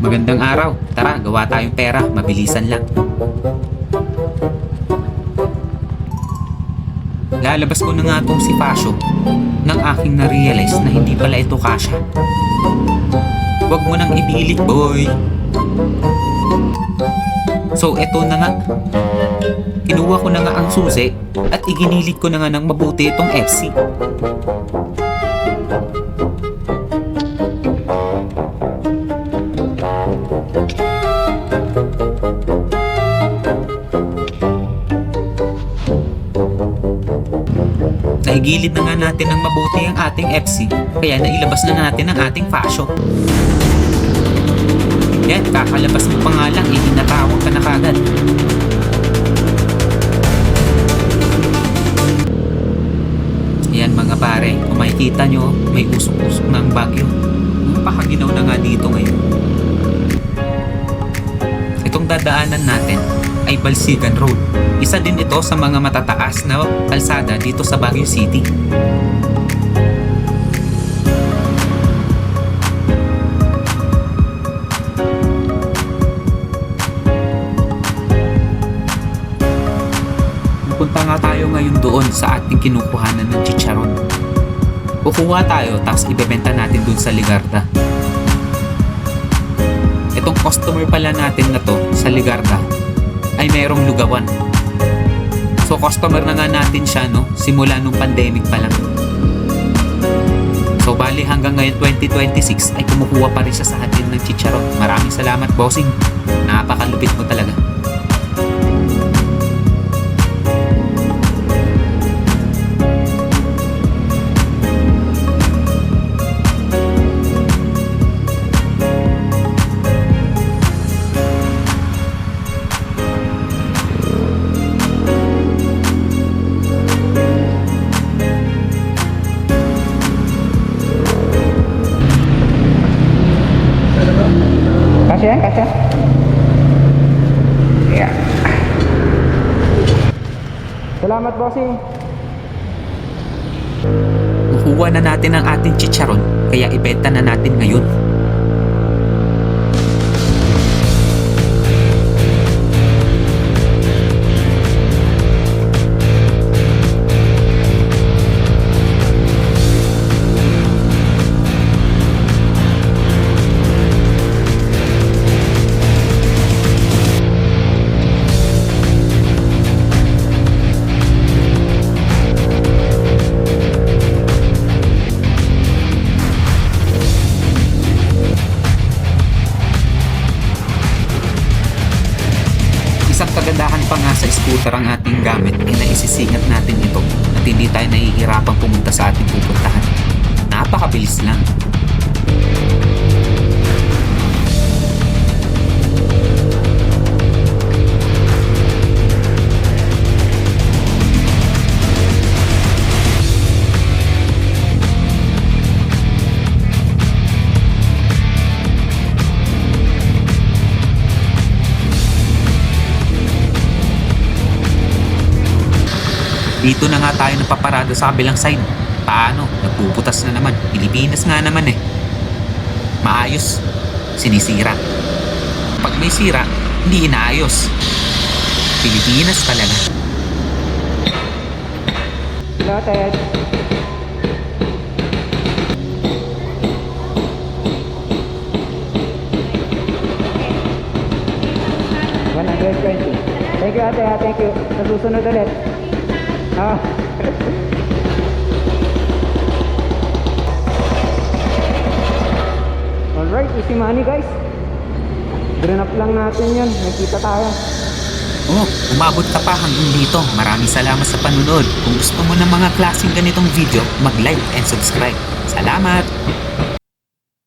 Magandang araw. Tara, gawa tayong pera. Mabilisan lang. Lalabas ko na nga tong si Fasyo nang aking na-realize na hindi pala ito kasya. Huwag mo nang ibilit, boy. So, eto na nga. Kinuha ko na nga ang susi at iginilit ko na nga ng mabuti itong FC. Naigilid na nga natin ng mabuti ang ating FC, kaya nailabas na natin ang ating Fasyo. Yan, kakalabas mo pa nga lang, hinatawag ka na kagad. Yan mga pare, kung makikita nyo, may usok-usok ng bagyo. Napakaginaw na nga dito ngayon. Itong dadaanan natin ay Balsigan Road. Isa din ito sa mga matataas na kalsada dito sa Baguio City. Punta nga tayo ngayon doon sa ating kinukuhanan ng chicharon. Kukuha tayo tapos ibebenta natin doon sa Ligarda. Itong customer pala natin na to sa Ligarda ay mayroong lugawan. So customer na nga natin siya simula nung pandemic pa lang. So bali hanggang ngayon 2026 ay kumukuha pa rin siya sa atin ng chicharon. Maraming salamat bossing. Napakalupit mo talaga. Kasya? Kasya? Yeah. Salamat, bossing. Kukuha na natin ang ating chicharon, kaya ibenta na natin ngayon. Isang kagandahan pa nga sa scooter ang ating gamit ay naisisingat natin ito at hindi tayo nahihirapang pumunta sa ating pupuntahan. Napakabilis lang. Dito na nga tayo napaparada sa kabilang side. Paano? Nagpuputas na naman. Pilipinas nga naman eh. Maayos. Sinisira. Pag may sira, hindi inaayos. Pilipinas talaga. Noted. $120. Thank you, ate. Thank you. Sa susunod ulit. Alright, easy money guys. Drain up lang natin yun. Nakita tayo. Oh, umabot ka pa hanggang dito. Maraming salamat sa panunod. Kung gusto mo ng mga klaseng ganitong video, mag-like and subscribe. Salamat!